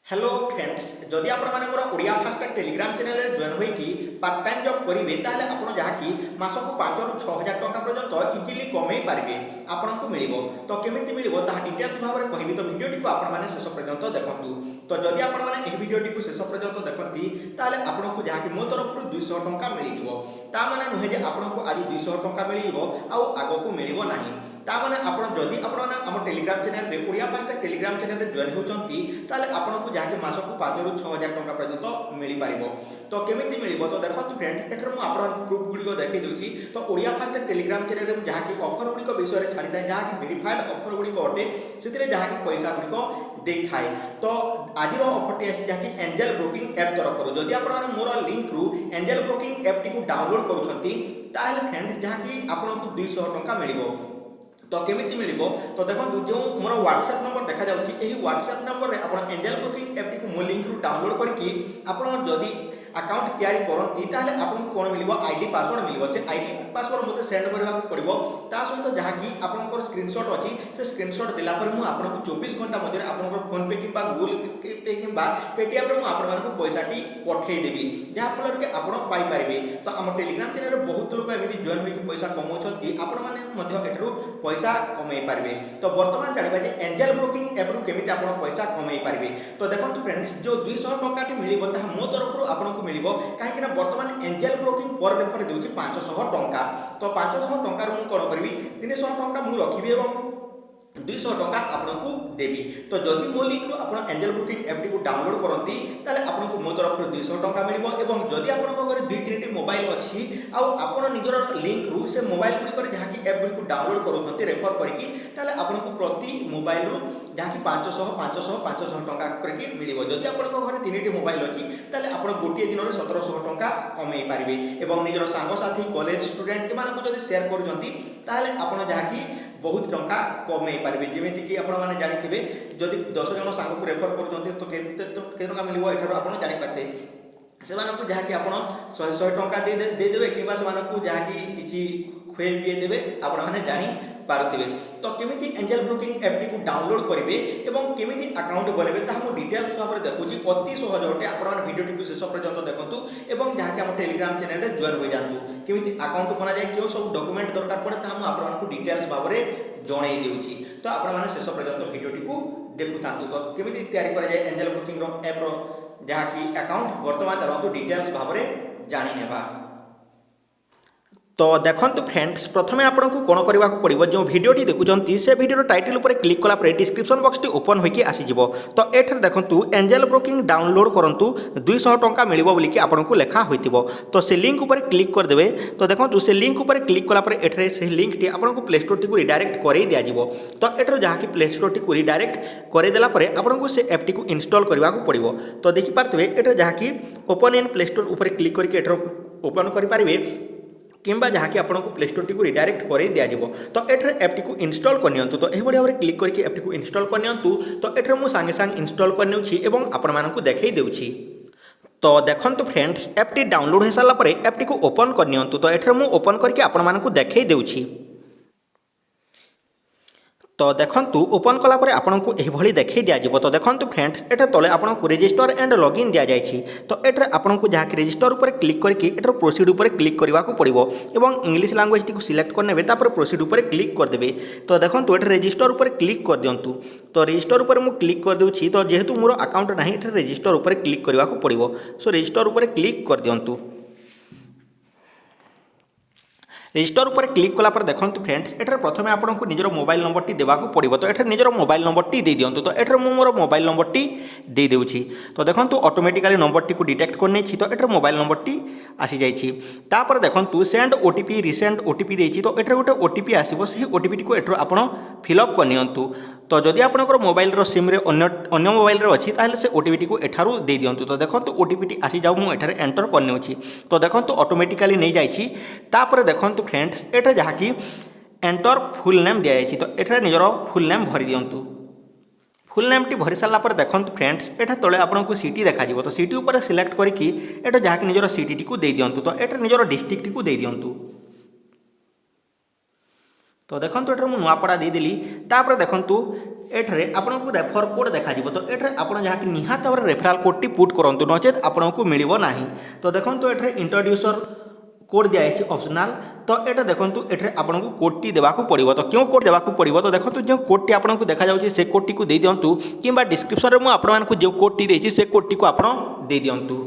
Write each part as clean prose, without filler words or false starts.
Hello friends जदि आपण माने मोर ओडिया फास्ट टेलीग्राम चैनल रे जॉइन होई कि पार्ट टाइम जॉब करिवे ताले आपण जहाकी मासको 5 रु 6000 टका पर्यंत इजीली कमाई पारिबे आपनको मिलिबो। तो केमिति मिलिबो ता डिटेल्स भाव रे कहिबी, तो वीडियोटी को आपण माने शेष पर्यंत देखंतु। तो जदि आपण माने एही वीडियोटी को शेष पर्यंत देखंती ताले आपनको जहाकी मो तरफ रु 200 टका मिलिबो। ता माने नुहे जे आपनको आज 200 टका मिलिबो आ आगो को मिलिबो नाही। ता माने आपण जदि आपण माने हम टेलीग्राम चैनल रे ओडिया फास्ट टेलीग्राम चैनल रे जॉइन होचंती ताले आपनको जहाकी मासको 5 रु 6000 टका पर्यंत मिली पारिबो। तो केमिति मिलिबो तो देखंतु फ्रेंड्स एटर मु आपन प्रूफ गुडी देखि दोछि। तो ओडिया फास्ट टेलीग्राम चैनल रे मु जहाकी ऑफर गुडी को विषय रे छाडी थाए जहाकी वेरीफाइड ऑफर गुडी को अटे सेतिरे जहाकी पैसा गुडी को देई थाए। तो आज रो ऑफर टी आसी जहाकी एंजल ब्रोकिंग ऐप तरफ करू जदि आपण माने मोर लिंक रु एंजल ब्रोकिंग ऐप टी को डाउनलोड करूछंती ताले फ्रेंड्स जहाकी आपनको 200 टका मिलिबो। तो केमिति मिलिबो तो देखो जो मोर व्हाट्सएप नंबर देखा जाउची एही व्हाट्सएप नंबर रे आपण एंजल ब्रोकिंग ऐप टी को मो लिंक रु डाउनलोड करके आपण जदि अकाउंट तैयारी करंती ताले आपन कोन मिलिबो आईडी पासवर्ड मिलिबो। से आईडी पासवर्ड मते सेंड करबा पड़िबो। ता सहित जहाकी आपनकर स्क्रीनशॉट अछि से स्क्रीनशॉट दिला पर मु आपनको 24 घंटा मध्ये आपनकर फोन पे किबा गूगल पे किबा पेटीएम रे मु आपन मानको पैसाटी पठेई देबी जहा फलर के आपन पाई परिबे। तो हम टेलीग्राम चैनल रे बहुत लोग एमिति जॉइन होई कि पैसा कमाउछंती आपन माने मध्ये एठरू पैसा कमाई पारिबे। तो वर्तमान जानिबा जे एंजल ब्रोकिंग ऐप रु केमिति आपन पैसा कमाई पारिबे। तो देखंतु फ्रेंड्स जो 200 टका टी मिलिबो ता मो तरफ रु आपनको मिलिबो काहे कि वर्तमान एंजल ब्रोकिंग पर रेफर देउची 500 टंका। तो 500 टंका रो मु कोन करबी 300 टंका मु रखिबी एवं 200 टंका आपनको देबी। तो जदि मो लिंक रु आपण एंजल ब्रोकिंग ऐप टी को डाउनलोड करंती ताले आपनको मो तरफ रु 200 टंका मिलिबो। एवं जदि आपनको घरे 2-3 टी मोबाइल अछि आ आपण निजर लिंक रु से मोबाइल गुडी करे जहा कि ऐप गुडी को डाउनलोड करूछंती रेफर करकी ताले आपनको प्रति मोबाइल रु जहा कि 500 टंका करके मिलिबो। जदि आपनको घरे 3 टी मोबाइल अछि ताले आपण गोटे दिन रे 1700 टंका कमाई पारिबे। एवं निजर सांग साथी कॉलेज स्टूडेंट मानको जदि शेयर करूछंती ताले आपण जहा कि बहुत टंका कमाई पारिबे। जेमिति कि आपण माने जानिथिबे जदि 10 जन सांग को रेफर करूछंती तो केते टंका मिलिबो एठारो आपण जानि पाते। सेमानकु जहा कि आपण 100 टंका दे देबे किबा सेमानकु जहा कि किछि खुए पिए देबे आपण माने जानि पारुथिबे। तो केमिति एंजल ब्रोकिंग ऐप टी को डाउनलोड करिवे एवं केमिति अकाउंट बनबे ता हम डिटेल्स भाबरे देखुची अति सहज होटे। आपण माने वीडियो टी शेष पर्यंत देखंतु एवं जहा कि हम टेलीग्राम चैनल रे जॉइन होई जानतु केमिति अकाउंट बना जाय केउ सब डॉक्यूमेंट दरकार पड़े ता हम आपण मानकु डिटेल्स भाबरे जणै देउची। तो आपण माने शेष पर्यंत वीडियो टी को देखुतांतु। तो केमिति तयारी करा जाय एंजल ब्रोकिंग रो ऐप रो जहा कि अकाउंट वर्तमान चलंतु डिटेल्स भाबरे जानि नेबा। तो देखंतु फ्रेंड्स प्रथमे आपनको कोन करबा को पड़िबो जो वीडियोटी देखुचंती से वीडियो टाइटल ऊपर क्लिक कला पर डिस्क्रिप्शन बॉक्स टी ओपन होइकी आसी जिवो। तो एठर देखंतु एंजल ब्रोकिंग डाउनलोड करंतु 200 टंका मिलिबो बोली कि आपनको लेखा होइतिबो। तो से लिंक ऊपर क्लिक कर देबे। तो देखंतु से लिंक ऊपर क्लिक कला पर एठरे से लिंक टी आपनको प्ले स्टोर टी को रिडायरेक्ट करै दिया जिवो। तो एठर जहा कि प्ले स्टोर टी को रिडायरेक्ट करै देला पर आपनको से ऐप टी को इंस्टॉल करबा को पड़िबो। तो देखि पारथबे एठर जहा कि ओपन इन प्ले स्टोर ऊपर क्लिक करके एठर ओपन करि पारिबे किंबा जहा कि आपनको प्ले स्टोर टी को रिडायरेक्ट करै दिया जिवो। तो एठर ऐप टी को इंस्टॉल करनियंतु। तो एही बढिया भाबरे क्लिक करके ऐप टी को इंस्टॉल करनियंतु। तो एठर मु संगे संग इंस्टॉल करनेउछि एवं आपण मानकु देखै देउछि। तो देखंतु फ्रेंड्स ऐप टी डाउनलोड हो साला परे ऐप टी को ओपन करनियंतु। तो एठर मु ओपन करके आपण मानकु देखै देउछि। तो देखंतु ओपन कला परे आपनको एही भली देखै दिया जिवो। तो देखंतु फ्रेंड्स एठा तले आपनको रजिस्टर एंड लॉगिन दिया जायछि। तो एठर आपनको जहा कि रजिस्टर ऊपर क्लिक करके एठर प्रोसीड ऊपर क्लिक करबा को पड़िबो एवं इंग्लिश लैंग्वेज टी को सिलेक्ट करनेबे तापर प्रोसीड ऊपर क्लिक कर देबे। तो देखंतु एठर रजिस्टर ऊपर क्लिक कर दियंतु। तो रजिस्टर ऊपर मु क्लिक कर देउछि। तो जेहेतु मोर अकाउंट नाही एठर रजिस्टर ऊपर क्लिक करबा को पड़िबो। सो रजिस्टर ऊपर क्लिक कर दियंतु। रजिस्टर ऊपर क्लिक कला पर देखंतु फ्रेंड्स एठर प्रथमे आपनको निजर मोबाइल नंबर टी देबा को पड़िबो। तो एठर निजर मोबाइल नंबर टी दे दियंतु। तो एठर मु मोर मोबाइल नंबर टी दे देउछि। तो देखंतु ऑटोमेटिकली नंबर टी को डिटेक्ट करने छी। तो एठर मोबाइल नंबर टी आसी जाइछि। तापर देखंतु सेंड ओटीपी रिसेंड ओटीपी देछि। तो एठर गोटे ओटीपी आसीबो सेही ओटीपी टी को एठर आपण फिल अप करनियंतु। तो जदि आपनकर मोबाइल रो सिम रे अन्य मोबाइल रे अछि ताहले से ओटीपी टी को एठारु दे दियंतु। तो देखंतु ओटीपी टी आसी जाउ मु एठारे एंटर करनेउछि। तो देखंतु ऑटोमेटिकली नै जाइछि। तापर देखंतु फ्रेंड्स एठा जहा कि एंटर फुल नेम दिया जाइछि। तो एठारे निजर फुल नेम भरि दियंतु। फुल नेम टी भरि साला पर देखंतु फ्रेंड्स एठा तळे आपनको सिटी देखा जिवो। तो सिटी ऊपर सिलेक्ट करके एठा जहा कि निजर सिटी टी को दे दियंतु। तो एठा निजर डिस्ट्रिक्ट टी को दे दियंतु। तो देखो एठरे मु नुआपड़ा देदेली तापर देखंतु एठरे आपनको रेफर कोड देखा जिवो तो एठरे आपण जहा कि निहात भाव रेफराल कोड टी पुट करंतु नचेत आपनको मिलिबो नाही। तो देखंतु एठरे इंट्रोड्यूसर कोड दिया ऑप्शनल तो एटा देखंतु एठरे आपनको कोड टी देबाकू पड़िबो। तो क्यों कोड देबाकू पड़िबो तो देखंतु जो कोड टी आपनको देखा जाउची से कोड टी को दे दियंतु किबा डिस्क्रिप्शन रे मु आपण मानकू जो कोड टी देछि से कोड टी को आपण दे दियंतु।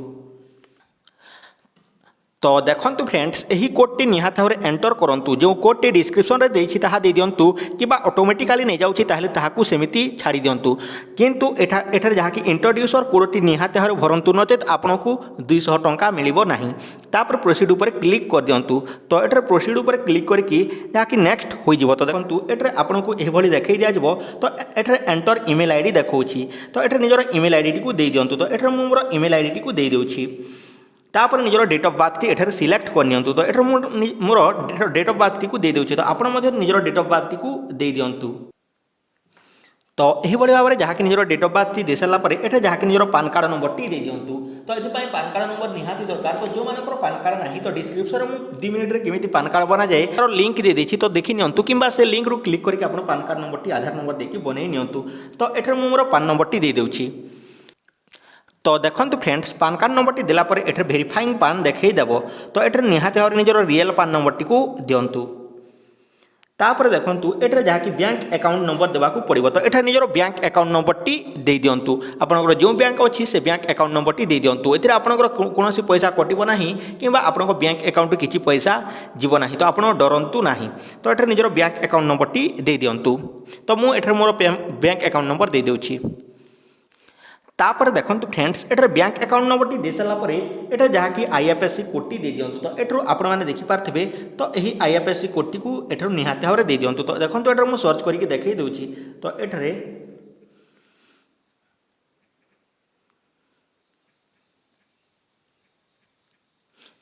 तो देखंतु फ्रेंड्स यही कोड टी निहात भाव एंटर करंतु जो कोड टी डिस्क्रिप्शन रे देछि ताहा दे दियंतु किबा ऑटोमेटिकली नै जाउछि ताहले ताहाकू सेमिति छाड़ी दियंतु किंतु एठार जहा कि इंट्रोड्यूसर कोड टी निहात भाव भरंतु नचेत आपनको 200 टंका मिलिबो नाही। तापर प्रोसीड ऊपर क्लिक कर दियंतु तो एठार प्रोसीड ऊपर क्लिक करके जहा कि नेक्स्ट होई जिवो। तो देखंतु एठार आपनको एही भली देखै दिया जिवो तो एठार एंटर ईमेल आईडी देखौछि तो एठार निजर ईमेल आईडी को दे दियंतु। तो एठार मु मोर ईमेल आईडी को दे देउछि तापर निजर डेट ऑफ बर्थ टी एठार सिलेक्ट करनियंतु। तो एठार मोर डेट ऑफ बर्थ टी को दे देउछि तो आपण मध्ये निजर डेट ऑफ बर्थ टी को दे दियंतु। तो यही भली भाव में जहा कि निजर डेट ऑफ बर्थ टी दे साला परे एठा जहा कि निजर पान कार्ड नंबर टी दे दियंतु। तो एथि पई पान कार्ड नंबर निहाती दरकार। तो जो मानकर पान कार्ड नाही तो डिस्क्रिप्शन में 2 मिनिट रे केमिति पान कार्ड बना जाए तार लिंक दे देछि तो देखि नियंतु किबा से लिंक रु क्लिक करके आपण पान कार्ड नंबर टी आधार नंबर देकी बनै नियंतु। तो एठार मु मोर पान नंबर टी दे देउछि। तो देखंतु friends PAN card number T देला परे एठार वेरीफाइंग पान देखै देबो। तो एठार निहाती भाव निजर रियल पान नंबर टी को दियंतु। तापर देखंतु एठार जहा कि बैंक अकाउंट नंबर देबाकू पड़िबो। तो एठार निजर बैंक अकाउंट नंबर टी दे दियंतु आपनकर जो बैंक अछि से बैंक अकाउंट नंबर टी दे दियंतु। एथिरे आपनकर कोनोसी पैसा कटिबो नाही किबा आपनकर बैंक अकाउंट किछि पैसा जीवो नाही तो आपण डरंतु नाही। तो एठार निजर बैंक अकाउंट नंबर टी दे दियंतु। तो मु एठार मोर बैंक अकाउंट नंबर दे देउछि। तापर देखंतु फ्रेंड्स एठार बैंक अकाउंट नंबर टी दे साला परे एठा जहा कि आईएफएससी कोड टी दे दियंतु। तो एठरो आपण माने देखि पारथिबे तो एही आईएफएससी कोड टी को एठरो निहाती भाव दे दियंतु। तो देखंतु एठर मु सर्च करके देखै देउछि। तो एठरे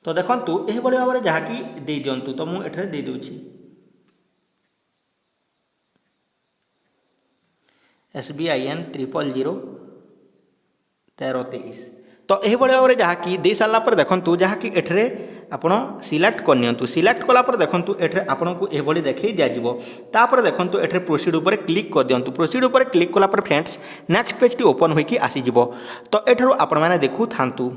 तो देखंतु एही बडी भाव जहा कि दे दियंतु। तो मु एठरे दे देउछि SBIN 000 1323। तो यही भाव में जहा कि दे सारा पर देखंतु जहा कि एठरे आपण सिलेक्ट करनियंतु। सिलेक्ट कला पर देखंतु एठरे आपनको एही भली देखै दिया जिवो। तापर देखंतु एठरे प्रोसीड ऊपर क्लिक कर दियंतु। प्रोसीड ऊपर क्लिक कला पर friends next page T open होई कि आसी जिवो। तो एठरो आपण माने देखु थांतु।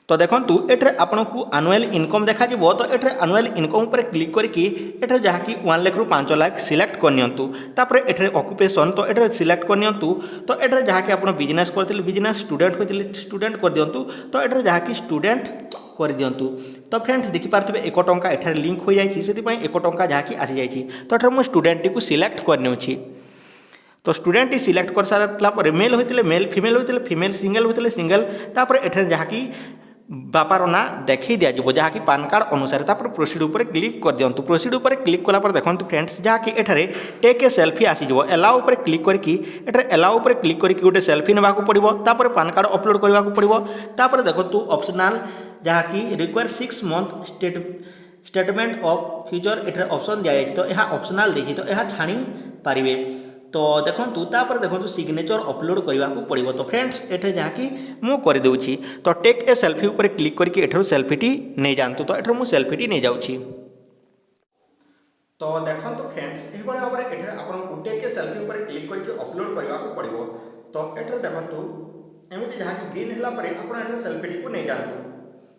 तो देखंतु एठरे आपनको एनुअल इनकम देखा जिवो। तो एठरे एनुअल इनकम पर क्लिक करके एठरे जहा कि 1 लाख रु 5 लाख सिलेक्ट करनियंतु। तापर एठरे ऑक्युपेशन तो एठरे सिलेक्ट करनियंतु। तो एठरे जहा कि आपण बिजनेस करथिले बिजनेस स्टूडेंट होइतिले स्टूडेंट कर दियंतु। तो एठरे जहा कि स्टूडेंट कर दियंतु। तो फ्रेंड्स देखि पारथिबे 1 टंका एठरे लिंक होई जायछि सेति पई 1 टंका जहा कि आसी जायछि। तो एठरे मु स्टूडेंट टी को सिलेक्ट करनेउछि। तो स्टूडेंट टी सिलेक्ट कर सारला पर मेल होइतिले मेल फीमेल होइतिले फीमेल सिंगल होइतिले सिंगल। तापर एठरे जहा कि बापार ना देखी दिया जिवो जहा कि पान कार्ड अनुसार। तापर प्रोसीड ऊपर क्लिक कर दियंतु। प्रोसीड ऊपर क्लिक कला पर देखंतु फ्रेंड्स जहा कि एठारे टेक ए सेल्फी आसी जिवो। अलाउ ऊपर क्लिक करके एठारे अलाउ ऊपर क्लिक करके गोटे सेल्फी नेबाकू पड़िबो। तापर पान कार्ड अपलोड करबाकू पड़िबो। तापर देखंतु ऑप्शनल जहा कि require 6 month statement of future एठारे ऑप्शन दिया जायछि। तो यह ऑप्शनल देखि तो यह छाणी पारिबे। तो देखंतु तापर देखंतु सिग्नेचर अपलोड करबाकू पड़िबो। तो फ्रेंड्स एठे जहा कि मु कर देउछि। तो टेक ए सेल्फी ऊपर क्लिक करके एठरो सेल्फी टी नै जानतु। तो एठरो मु सेल्फी टी नै जाउछि। तो देखंतु फ्रेंड्स एही बडा भाबरे एठरे आपन टेक ए सेल्फी ऊपर क्लिक करके अपलोड करबाकू पड़िबो। तो एठरे देखंतु एमिति जहा कि ग्रीन हला परे आपन एठरे सेल्फी टी को नै जानतु।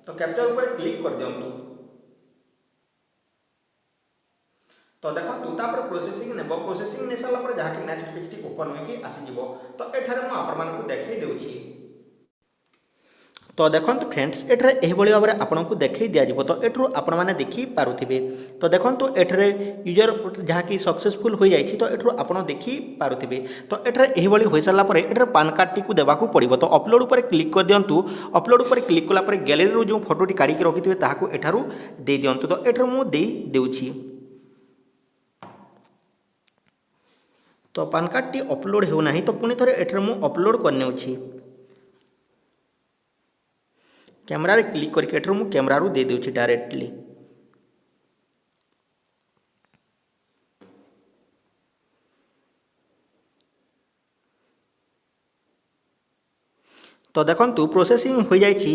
तो कैप्चर ऊपर क्लिक कर दियंतु। तो देखंतु तापर प्रोसेसिंग नेबो। प्रोसेसिंग ने साला पर जहा कि नेक्स्ट पेज टी ओपन होई कि आसी जिवो। तो एठारे मु आपण मानकू देखै देउछि। तो देखंतु फ्रेंड्स एठारे एही बळी भाबरे आपनकू देखै दिया जिवो। तो एठरो आपण माने देखि पारुथिबे। तो देखंतु एठारे यूजर जहा कि सक्सेसफुल होई जायछि। तो एठरो आपण देखि पारुथिबे। तो एठारे एही बळी होई साला परे एठारे पान कार्ड टी को देबाकू पड़िबो। तो अपलोड ऊपर क्लिक कर दियंतु। अपलोड ऊपर क्लिक कला परे गैलरी रो जो फोटो टी काढी के रखिथिबे ताहाकू एठारू दे दियंतु। तो एठारो मु देई देउछि। तो पान कार्ड टी अपलोड हो नाही। तो पुणी थरे एठरे मु अपलोड करनेउछि। कैमरा रे क्लिक करके एठरे मु कैमरा रु दे देउछि डायरेक्टली। तो देखंतु प्रोसेसिंग हो जाइछि।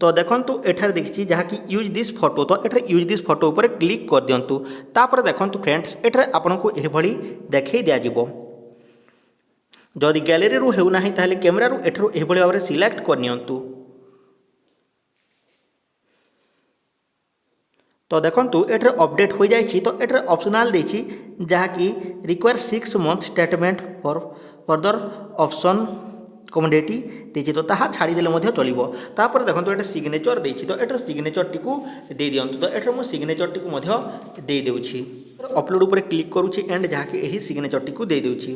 तो देखंतु एठार देखिछि जहाँकि यूज दिस फोटो, तो एठार यूज दिस फोटो ऊपर क्लिक कर दियंतु। तापर देखंतु फ्रेंड्स एठार आपनको एभली देखै दिया जिवो। जदि गैलरी रु हेउ नाही ताले कैमरा रु एठारु एभली भाबरे सिलेक्ट कर नियंतु। तो देखंतु एठार अपडेट हो जाइछि। तो एठार ऑप्शनल देछि जहाँकि require 6 month statement for further option commodity देछि। तो ताहा छाड़ी देले मध्य चलिबो। तापर देखंतु एटा सिग्नेचर देछि। तो एटार सिग्नेचर टिकु दे दियंतु। तो एटार मो सिग्नेचर टिकु मध्य दे देउछि। अपलोड ऊपर क्लिक करूछि एंड जहाँकि एही सिग्नेचर टिकु दे देउछि।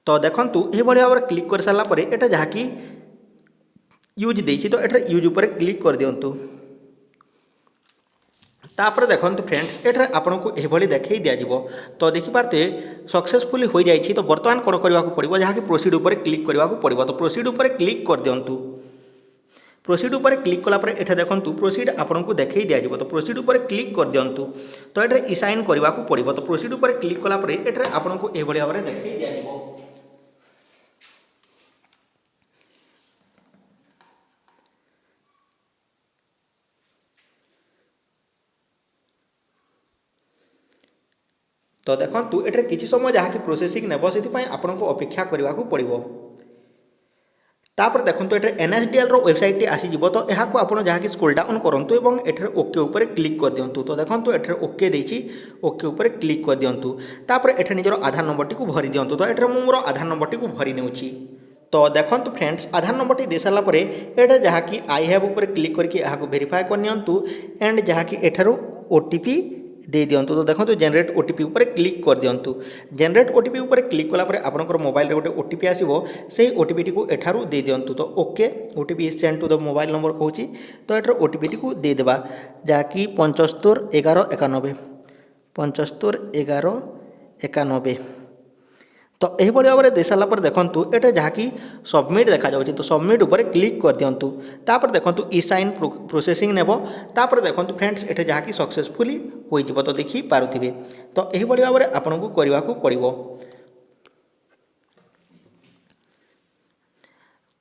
तो देखंतु एही भली भाबरे क्लिक कर सारला परे एटा जहाँकि यूज देछि। तो एटार यूज ऊपर क्लिक कर दियंतु। तापर देखंतु फ्रेंड्स एठार आपनको एभली देखै दिया जिवो। तो देखि पारते सक्सेसफुली हो जाइछि। तो वर्तमान कोन करबा को पड़िबो जहाँकि प्रोसीड ऊपर क्लिक करबा को पड़िबो। तो प्रोसीड ऊपर क्लिक कर दियंतु। प्रोसीड ऊपर क्लिक कला परे एठा देखंतु प्रोसीड आपनको देखै दिया जिवो। तो प्रोसीड ऊपर क्लिक कर दियंतु। तो एठार इसाइन करबा को पड़िबो। तो प्रोसीड ऊपर क्लिक कला परे एठार आपनको एभली भाबरे देखै दिया जिवो। तो देखंतु एठार किछि समय जहाँकि प्रोसेसिंग नेबो सेति आपनको अपेक्षा करबा को पड़िबो। तापर देखंतु एठार एनएसडीएल रो वेबसाइट आसी जिवो। तो एहा को आपण जहाँकि स्क्रॉल डाउन करंतु एवं एठार ओके ऊपर क्लिक कर दियंतु। तो देखंतु एठार ओके देछि। ओके ऊपर क्लिक कर दियंतु। तापर एठार निजर आधार नंबर टिकु भरि दियंतु। तो एठार मु मोर आधार नंबर टिकु भरि नेउछि। तो देखंतु फ्रेंड्स आधार नंबर टी दे सारला परे एटा जहाँकि आई हैव ऊपर क्लिक करके एहा को वेरीफाई कर नियंतु एंड जहाँकि एठारो ओटीपी दे दियंतु। तो देखो जेनरेट ओटीपी ऊपर क्लिक कर दियंतु। जेनरेट ओटीपी ऊपर क्लिक कला परे आपनकर मोबाइल रे गोटे ओटीपी आसीबो। सेही ओटीपी टी को एठारु दे दियंतु। तो okay OTP is send to the mobile number कहूची। तो एठार ओटीपी टी को दे देबा जाकी 75 11 91 75 11 91। तो यही भाव में दे सारा पर देखंतु एटा जहाँकि सबमिट देखा जाउछि। तो सबमिट ऊपर क्लिक कर दियंतु। तापर देखंतु ई साइन प्रोसेसिंग नेबो। तापर देखंतु फ्रेंड्स एटा जहाँकि सक्सेसफुली होई जिवो। तो देखि पारुथिबे। तो यही भाव में आपनको करबा को पड़िबो।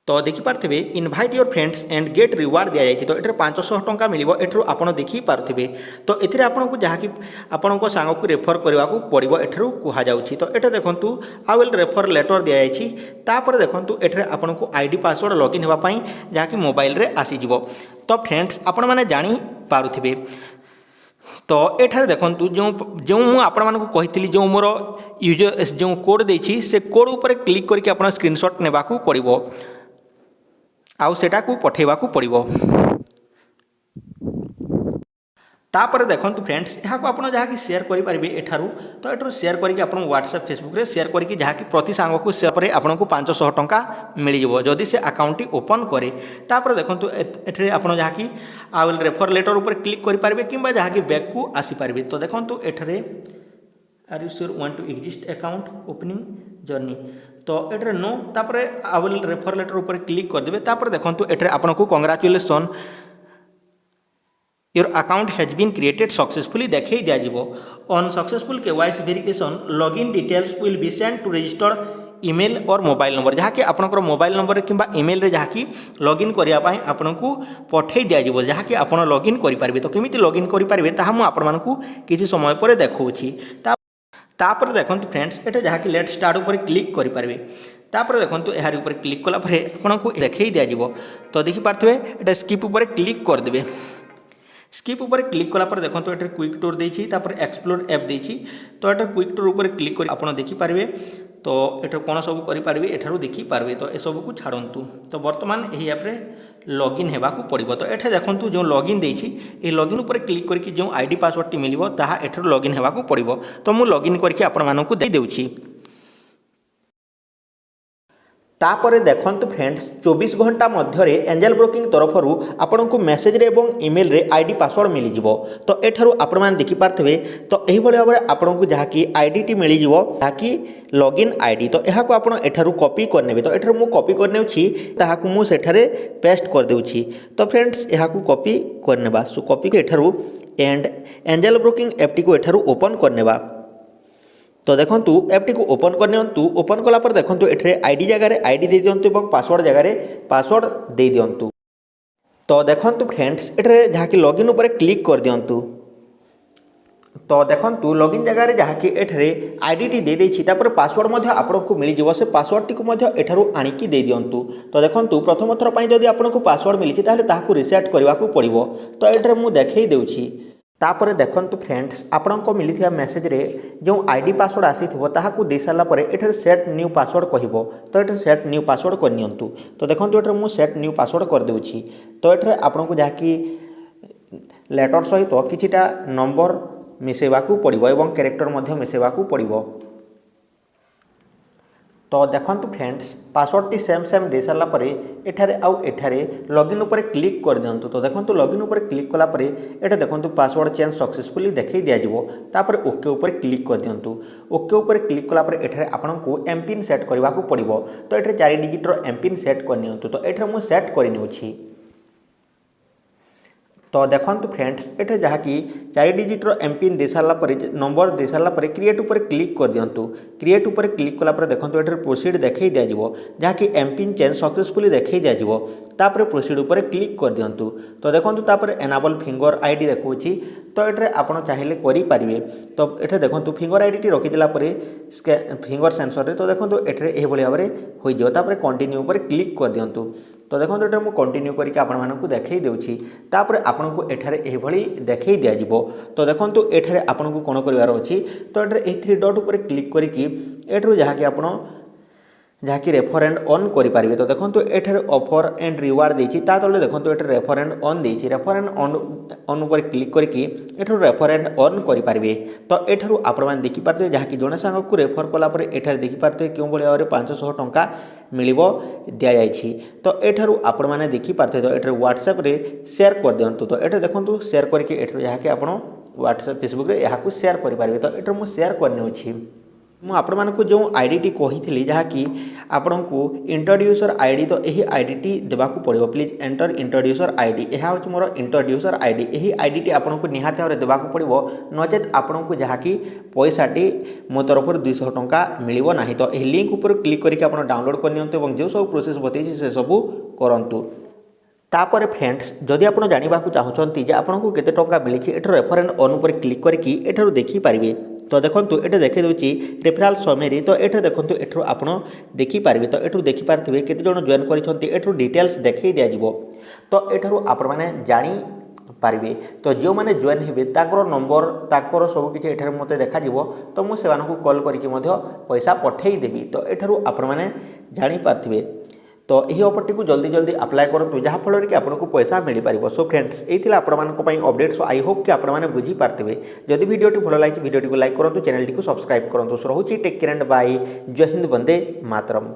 तो देखि पारथिबे invite your friends and get reward दिया जाइछि। तो एटर 500 टंका मिलिबो। एठरो आपण देखि पारथिबे। तो एथिरे आपनको जहाँकि आपनको सांग को रेफर करबा को पड़िबो एठरो कुहा जाउछि। तो एटा देखंतु आई विल रेफर लेटर दिया जाइछि। तापर देखंतु एठरे आपनको आईडी पासवर्ड लॉगिन हेबा पई जहाँकि मोबाइल रे आसी जिवो। तो फ्रेंड्स आपण माने जानि पारुथिबे। तो एठारे देखंतु जो मु आपण मानकु कहितली जो मोर यूजर जो कोड देछि से कोड ऊपर क्लिक करके आपण स्क्रीनशॉट नेबा को पड़िबो। आउ सेटा को पठेबा को पड़िबो। तापर देखंतु फ्रेंड्स यहाँ को आपण जहाँकि शेयर करि परिबे एठारु। तो एठारु शेयर करके आपण व्हाट्सएप फेसबुक रे शेयर करके जहाँकि प्रति सांग को शेयर परे आपन को 500 टंका मिल जिवो जदि से अकाउंट ओपन करे। तापर देखंतु एठरे आपण जहाँकि आई विल रेफर लेटर ऊपर क्लिक करि परिबे किंबा जहाँकि बैक को आसी परिबे। तो देखंतु एठरे are you sure want to exist account opening journey. तो एठरे नो तापर आई विल रेफर लेटर ऊपर क्लिक कर देबे। तापर देखंतु एठरे आपनको congratulation your account has been created successfully देखै दिया जिवो। On successful KYC verification login details will be send to registered email और मोबाइल नंबर जहाँकि आपनकर मोबाइल नंबर किंबा ईमेल रे जहाँकि लॉगिन करिया पई आपनको पठै दिया जिवो जहाँकि आपण लॉगिन करि पारबे। तो केमिति लॉगिन करि पारबे ताहा मु आपण मानकु किछि समय परे देखौछि। तापर देखंतु फ्रेंड्स एटा जहाँकि लेट स्टार्ट ऊपर क्लिक करि पारबे। तापर देखंतु एहार ऊपर क्लिक कला परे आपनको देखै दिया जिवो। तो देखि पारथबे एटा स्किप ऊपर क्लिक कर देबे। स्किप ऊपर क्लिक कला पर देखंतु एटा क्विक टूर देछि। तापर एक्सप्लोर ऐप देछि। तो एटा क्विक टूर ऊपर क्लिक कर आपण देखि पारबे। तो एटा कोन सब करि पारबे एठारु देखि पारबे। तो ए सब को छाड़ंतु। तो वर्तमान एही ऐप रे लॉगिन हेबा को पड़िबो। तो एठा देखंतु जो लॉगिन देछि ए लॉगिन ऊपर क्लिक करके जो आईडी पासवर्ड टी मिलिबो ताहा एठारु लॉगिन हेबा को पड़िबो। तो मु लॉगिन करके आपण मानकु दे देउछि। तापर देखंतु फ्रेंड्स 24 घंटा मध्य एंजल ब्रोकिंग तरफरु आपको मेसेज रे एवं ईमेल रे आईडी पासवर्ड मिल जिवो। तो एठारु आपण मान देखि पारथबे तो एही भली भाबरे आपनको जहाकी आईडी टी मिल जिवो जहाकी लॉगिन आईडी। तो एहाको आपण एठारु कॉपी करनेबे। तो एठारु मु कॉपी करनेउछि ताहाकु मु सेठारे पेस्ट कर देउछि। तो फ्रेंड्स एहाकु कॉपी करनेबा। सो कॉपी के एठारु एंड एंजल ब्रोकिंग ऐप टी को एठारु ओपन करनेबा। तो देखंतु ऐप टी को ओपन करनियंतु। ओपन कला पर देखंतु एठरे आईडी जगह रे आईडी दे दियंतु एवं पासवर्ड जगह रे पासवर्ड दे दियंतु। तो देखंतु फ्रेंड्स एठरे जहाकी लॉगिन ऊपर क्लिक कर दियंतु। तो देखंतु लॉगिन जगह रे जहाकी एठरे आईडी टी दे देछि तापर पासवर्ड मध्ये आपनको मिल जिवो। से पासवर्ड टी को मध्ये एठारु आनिकी दे दियंतु। तो देखंतु प्रथम थर पई जदी आपनको पासवर्ड मिलिछि ताहले ताहाकू रिसेट करबा को पड़िबो। तो एठरे मु देखेई देउछि। तापर देखंतु फ्रेंड्स आपनको मिलिथिया मेसेज रे जो आईडी पासवर्ड आसीथिबो ताहाकू दे साला परे एठरे सेट न्यू पासवर्ड कहिबो। तो एठरे सेट न्यू पासवर्ड करनियंतु। तो देखंतु एठरे मु सेट न्यू पासवर्ड कर देउछि। तो एठरे आपनको जहाकी लेटर सहित किछिटा नंबर मिसेबाकू पड़िबो एवं कैरेक्टर मध्ये मिसेबाकू पड़िबो। तो देखंतु फ्रेंड्स पासवर्ड टी सेम सेम दे सारा परे एठारे आउ एठारे लॉगिन ऊपर क्लिक कर दियंतु। तो देखंतु लॉगिन ऊपर क्लिक कला परे एटा देखंतु पासवर्ड चेंज सक्सेसफुली देखै दिया जिवो। तापर ओके ऊपर क्लिक कर दियंतु। ओके ऊपर क्लिक कला परे एठारे आपनकू एम पिन सेट करबा को पड़िबो। तो एठारे 4 डिजिट रो एम पिन सेट करनियंतु। तो एठारे मु सेट करनिउछि। तो देखंतु फ्रेंड्स एठे जहाकी 4 डिजिट रो एम पिन दे साला परे नंबर दे साला परे क्रिएट ऊपर क्लिक कर दियंतु। क्रिएट ऊपर क्लिक कला परे देखंतु एठे प्रोसीड देखै दिया जिवो जहाकी एम पिन चेंज सक्सेसफुली देखै दिया जिवो। तापर प्रोसीड ऊपर क्लिक कर दियंतु। तो देखंतु तापर एनाबल फिंगर आईडी देखौछि। तो एठे आपण चाहिले करि पारिबे। तो एठे देखंतु फिंगर आईडी टी रखि दिला परे फिंगर सेंसर रे तो देखंतु एठे एही भली भाबरे होई जिवो। तापर कंटिन्यू ऊपर क्लिक कर दियंतु। तो देखंतु एठे मु कंटिन्यू करिके आपण मानकू देखै देउछि। तापर आपनको एठारे एही भली देखै दिया जिवो। तो देखंतु एठारे आपनको कोन करिवार अछि। तो एठारे ए 3 डॉट ऊपर क्लिक करिकि एठरो जहाकी आपण जहाकी रेफरेंड ऑन करि पारिबे। तो देखंतु एठारे ऑफर एंड रिवार्ड देछि ता तले देखंतु एठारे रेफरेंड ऑन देछि। रेफरेंड ऑन ऊपर क्लिक करिकि एठारो रेफरेंड ऑन करि पारिबे। तो एठारो आपण मान देखि पारते जहाकी जने संग को रेफर कला परे एठारे देखि पारते केउ बळे आरे 500 टंका मिलिबो दिया जायछि। तो एठारो आपण माने देखि पारते। तो एठारे व्हाट्सएप रे शेयर कर दियंतु। तो एठा देखंतु शेयर करके एठारो जहाकी आपण व्हाट्सएप फेसबुक रे याहाकू शेयर करि पारिबे। तो एठारो मु शेयर करनेउछि। मु आपण मानकू जो आईडी टी कहिथिली जहाकी आपनकू इंट्रोड्यूसर आईडी। तो एही आईडी टी देबाकू पड़िबो। Please enter introducer ID. एहा होच मोर इंट्रोड्यूसर आईडी। एही आईडी टी आपनकू निहाते भाबरे देबाकू पड़िबो। नचेत आपनकू जहाकी पैसा टी मो तरफ 200 टंका मिलिबो नाही। तो एही लिंक ऊपर क्लिक करके आपण डाउनलोड करनियंतु एवं जो सब प्रोसेस बतैछि से सब करंतु। तापर फ्रेंड्स जदि आपण जानिबा को चाहउछंती जे आपनकू केते टंका मिलिछि एठो रेफरेंड ऑन ऊपर क्लिक करके एठो देखि पारिबे। तो देखंतु एठे देखै दोछि रेफरल समरी। तो एठे देखंतु एठो आपण देखि पारिबे। तो एठो देखि पारथिबे केते जण जॉइन करिसंती एठो डिटेल्स देखै दिया जिवो। तो एठो आपण माने जानि पारिबे। तो जो माने जॉइन हेबे ताकर नंबर ताकर सब किछि एठारे मते देखा जिवो। तो मु सेवानकू कॉल करिके मध्य पैसा पठेई देबी। तो एठारो आपण माने जानि पारथिबे। तो यही ऑफर को जल्दी जल्दी अप्लाई करूँ जहाँ फल कि आपको पैसा मिल पार। सो फ्रेंड्स यही आपण अपडेट। सो आई होप कि आपने बुझी पार्थे। जदि वीडियो भल लगी वीडियो को लाइक करूँ चैनल को सब्सक्राइब करूँ। सो रोचे टेक केयर एंड बाय। जय हिंद वंदे मातरम।